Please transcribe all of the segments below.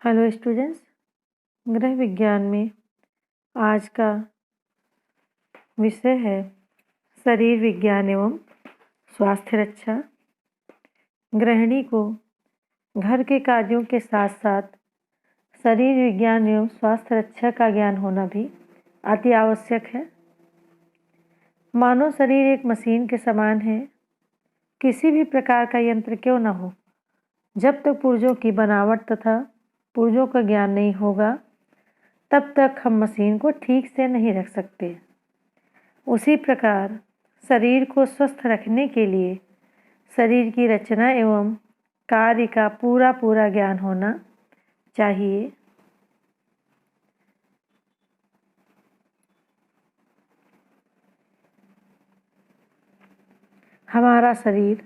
Hello students, गृह विज्ञान में आज का विषय है शरीर विज्ञान एवं स्वास्थ्य रक्षा। गृहिणी को घर के कार्यों के साथ साथ शरीर विज्ञान एवं स्वास्थ्य रक्षा का ज्ञान होना भी अति आवश्यक है। मानव शरीर एक मशीन के समान है। किसी भी प्रकार का यंत्र क्यों न हो, जब तक पुर्जों की बनावट तथा पुर्जों का ज्ञान नहीं होगा तब तक हम मशीन को ठीक से नहीं रख सकते। उसी प्रकार शरीर को स्वस्थ रखने के लिए शरीर की रचना एवं कार्य का पूरा ज्ञान होना चाहिए। हमारा शरीर,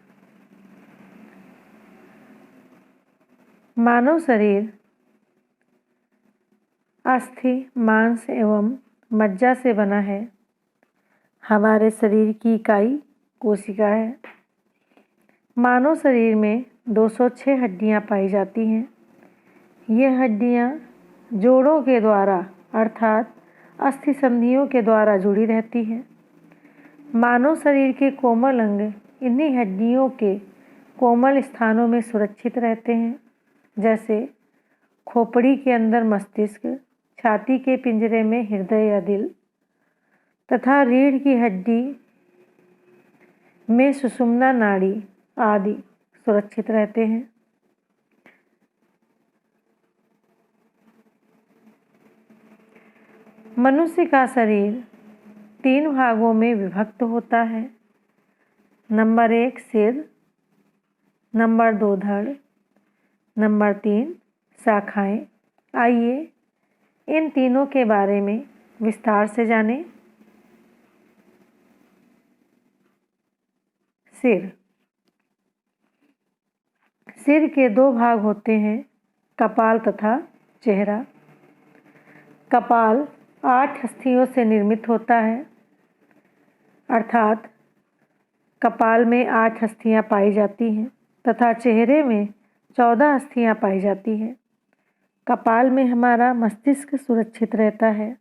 मानव शरीर अस्थि, मांस एवं मज्जा से बना है। हमारे शरीर की इकाई कोशिका है। मानव शरीर में 206 हड्डियां पाई जाती हैं। ये हड्डियां जोड़ों के द्वारा अर्थात अस्थि संधियों के द्वारा जुड़ी रहती हैं। मानव शरीर के कोमल अंग इन्हीं हड्डियों के कोमल स्थानों में सुरक्षित रहते हैं, जैसे खोपड़ी के अंदर मस्तिष्क, छाती के पिंजरे में हृदय या दिल तथा रीढ़ की हड्डी में सुषुम्ना नाड़ी आदि सुरक्षित रहते हैं। मनुष्य का शरीर 3 भागों में विभक्त होता है। नंबर 1 सिर, नंबर 2 धड़, नंबर 3 शाखाएं। आइए इन तीनों के बारे में विस्तार से जानें। सिर के 2 भाग होते हैं, कपाल तथा चेहरा। कपाल 8 अस्थियों से निर्मित होता है, अर्थात कपाल में 8 अस्थियां पाई जाती हैं तथा चेहरे में 14 अस्थियां पाई जाती हैं। कपाल में हमारा मस्तिष्क सुरक्षित रहता है।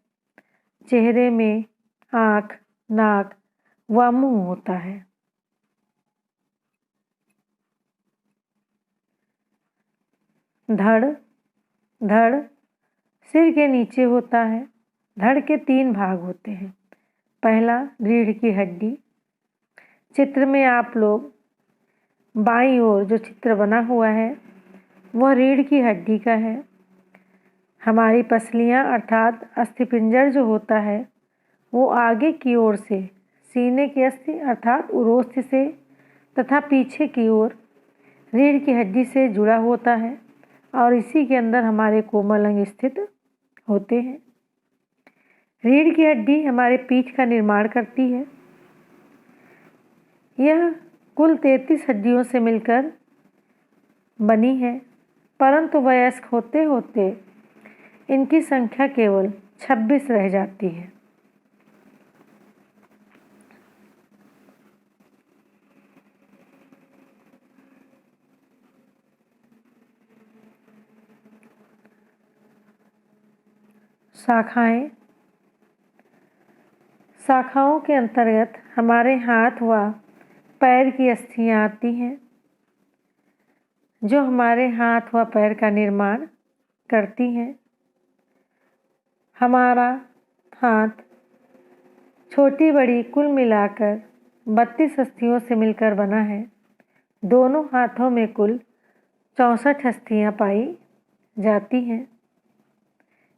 चेहरे में आँख, नाक व मुंह होता है। धड़ सिर के नीचे होता है। धड़ के 3 भाग होते हैं। पहला रीढ़ की हड्डी। चित्र में आप लोग बाईं ओर जो चित्र बना हुआ है वह रीढ़ की हड्डी का है। हमारी पसलियां अर्थात अस्थिपिंजर जो होता है वो आगे की ओर से सीने की अस्थि अर्थात उरोस्थ्य से तथा पीछे की ओर रीढ़ की हड्डी से जुड़ा होता है और इसी के अंदर हमारे कोमल अंग स्थित होते हैं। रीढ़ की हड्डी हमारे पीठ का निर्माण करती है। यह कुल 33 हड्डियों से मिलकर बनी है, परंतु वयस्क होते होते इनकी संख्या केवल 26 रह जाती है। शाखाओं के अंतर्गत हमारे हाथ व पैर की अस्थियां आती हैं, जो हमारे हाथ व पैर का निर्माण करती हैं। हमारा हाथ छोटी बड़ी कुल मिलाकर 32 अस्थियों से मिलकर बना है। दोनों हाथों में कुल 64 अस्थियां पाई जाती हैं।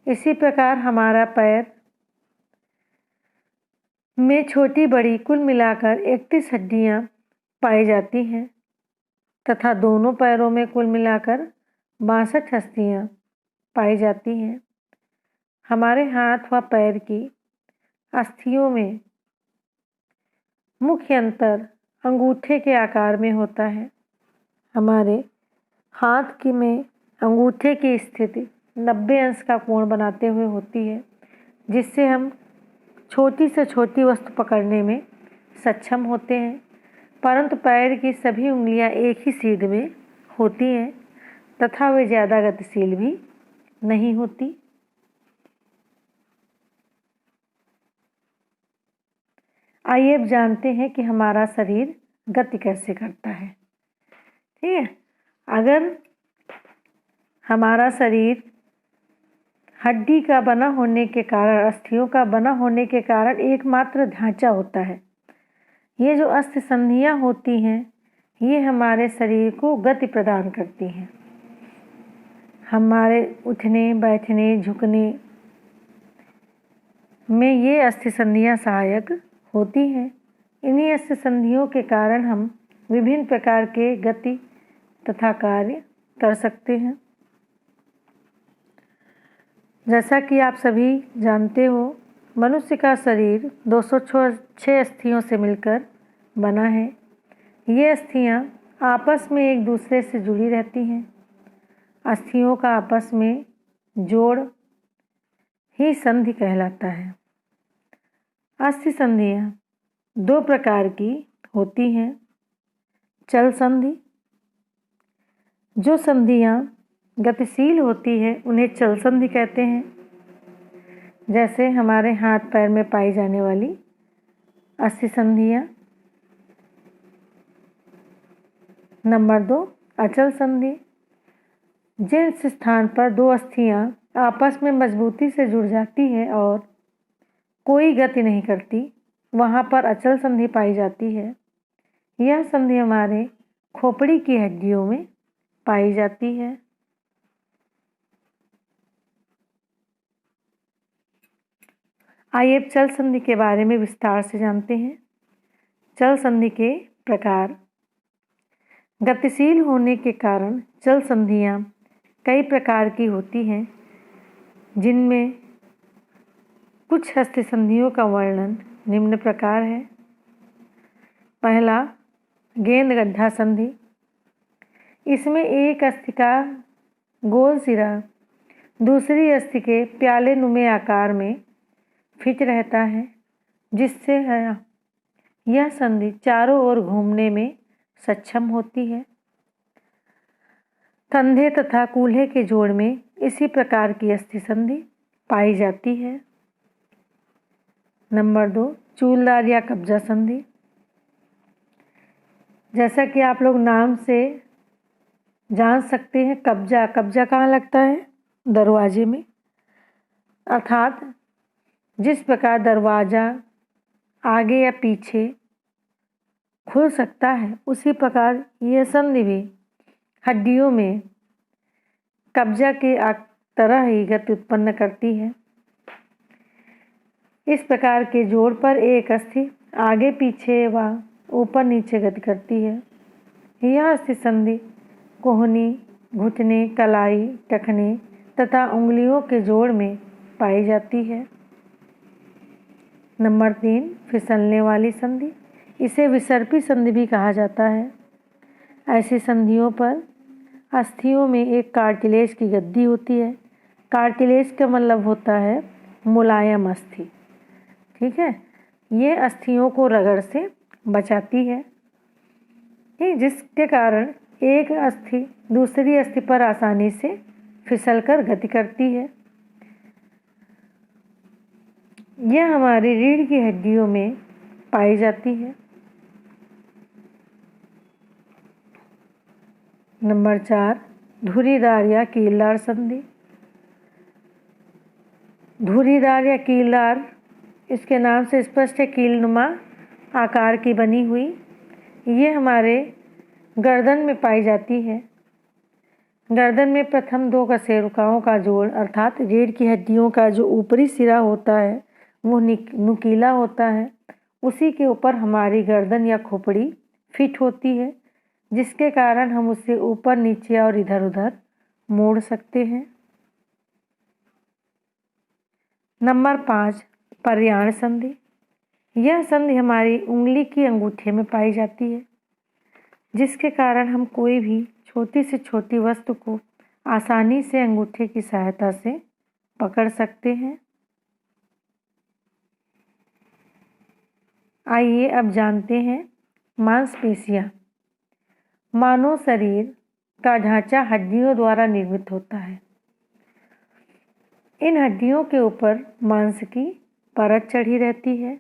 इसी प्रकार हमारा पैर में छोटी बड़ी कुल मिलाकर 31 हड्डियां पाई जाती हैं तथा दोनों पैरों में कुल मिलाकर 62 अस्थियां पाई जाती हैं। हमारे हाथ व पैर की अस्थियों में मुख्य अंतर अंगूठे के आकार में होता है। हमारे हाथ की में अंगूठे की स्थिति 90 अंश का कोण बनाते हुए होती है, जिससे हम छोटी से छोटी वस्तु पकड़ने में सक्षम होते हैं, परंतु पैर की सभी उंगलियां एक ही सीध में होती हैं तथा वे ज़्यादा गतिशील भी नहीं होती। आइए अब जानते हैं कि हमारा शरीर गति कैसे करता है। ठीक है, अगर हमारा शरीर हड्डी का बना होने के कारण, अस्थियों का बना होने के कारण एकमात्र ढांचा होता है, ये जो अस्थि संधियाँ होती हैं ये हमारे शरीर को गति प्रदान करती हैं। हमारे उठने, बैठने, झुकने में ये अस्थि संधियाँ सहायक होती हैं। इन्हीं अस्थि संधियों के कारण हम विभिन्न प्रकार के गति तथा कार्य कर सकते हैं। जैसा कि आप सभी जानते हो, मनुष्य का शरीर 206 अस्थियों से मिलकर बना है। ये अस्थियाँ आपस में एक दूसरे से जुड़ी रहती हैं। अस्थियों का आपस में जोड़ ही संधि कहलाता है। अस्थि संधियाँ दो प्रकार की होती हैं। चल संधि, जो संधियाँ गतिशील होती है उन्हें चल संधि कहते हैं। जैसे हमारे हाथ पैर में पाई जाने वाली अस्थि संधियाँ। नंबर 2, अचल संधि, जिस स्थान पर दो अस्थियाँ आपस में मजबूती से जुड़ जाती है और कोई गति नहीं करती, वहाँ पर अचल संधि पाई जाती है। यह संधि हमारे खोपड़ी की हड्डियों में पाई जाती है। आइए अब चल संधि के बारे में विस्तार से जानते हैं। चल संधि के प्रकार। गतिशील होने के कारण चल संधियाँ कई प्रकार की होती हैं, जिनमें कुछ अस्थि संधियों का वर्णन निम्न प्रकार है। पहला, गेंद गड्ढा संधि। इसमें एक अस्थि का गोल सिरा दूसरी अस्थि के प्याले नुमे आकार में फिट रहता है, जिससे यह संधि चारों ओर घूमने में सक्षम होती है। कंधे तथा कूल्हे के जोड़ में इसी प्रकार की अस्थि संधि पाई जाती है। नंबर 2, चूलदार या कब्जा संधि। जैसा कि आप लोग नाम से जान सकते हैं, कब्जा कहाँ लगता है? दरवाजे में। अर्थात जिस प्रकार दरवाज़ा आगे या पीछे खुल सकता है, उसी प्रकार यह संधि भी हड्डियों में कब्जा के तरह ही गति उत्पन्न करती है। इस प्रकार के जोड़ पर एक अस्थि आगे पीछे व ऊपर नीचे गति करती है। यह अस्थि संधि कोहनी, घुटने, कलाई, टखने तथा उंगलियों के जोड़ में पाई जाती है। नंबर 3, फिसलने वाली संधि। इसे विसर्पी संधि भी कहा जाता है। ऐसी संधियों पर अस्थियों में एक कार्टिलेज की गद्दी होती है। कार्टिलेज का मतलब होता है मुलायम अस्थि। ठीक है, ये अस्थियों को रगड़ से बचाती है, जिसके कारण एक अस्थि दूसरी अस्थि पर आसानी से फिसलकर गति करती है। यह हमारी रीढ़ की हड्डियों में पाई जाती है। नंबर 4, धुरीदार या कीलदार संधि। धुरीदार या कीलदार, इसके नाम से स्पष्ट है, कीलनुमा आकार की बनी हुई। ये हमारे गर्दन में पाई जाती है। गर्दन में प्रथम 2 कशेरुकाओं का जोड़ अर्थात रीढ़ की हड्डियों का जो ऊपरी सिरा होता है वो नुकीला होता है। उसी के ऊपर हमारी गर्दन या खोपड़ी फिट होती है, जिसके कारण हम उसे ऊपर नीचे और इधर उधर मोड़ सकते हैं। नंबर 5, पर्याण संधि। यह संधि हमारी उंगली की अंगूठे में पाई जाती है, जिसके कारण हम कोई भी छोटी से छोटी वस्तु को आसानी से अंगूठे की सहायता से पकड़ सकते हैं। आइए अब जानते हैं मांसपेशियाँ। मानव शरीर का ढांचा हड्डियों द्वारा निर्मित होता है। इन हड्डियों के ऊपर मांस की परत चढ़ी रहती है।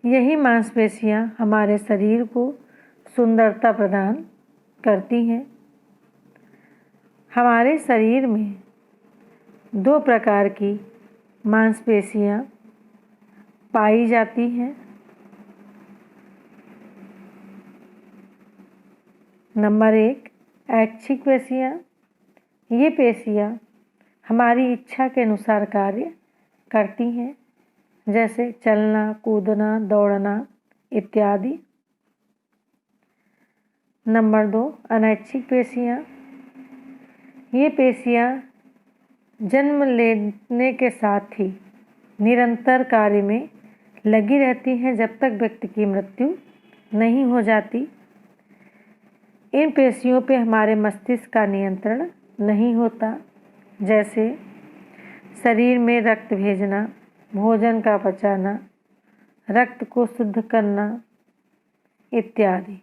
यही मांसपेशियां हमारे शरीर को सुंदरता प्रदान करती हैं। हमारे शरीर में 2 प्रकार की मांसपेशियां पाई जाती हैं। नंबर 1, ऐच्छिक पेशियां। ये पेशियां हमारी इच्छा के अनुसार कार्य करती हैं, जैसे चलना, कूदना, दौड़ना इत्यादि। नंबर 2, अनैच्छिक पेशियां। ये पेशियां जन्म लेने के साथ ही निरंतर कार्य में लगी रहती हैं जब तक व्यक्ति की मृत्यु नहीं हो जाती। इन पेशियों पे हमारे मस्तिष्क का नियंत्रण नहीं होता, जैसे शरीर में रक्त भेजना, भोजन का पचाना, रक्त को शुद्ध करना इत्यादि।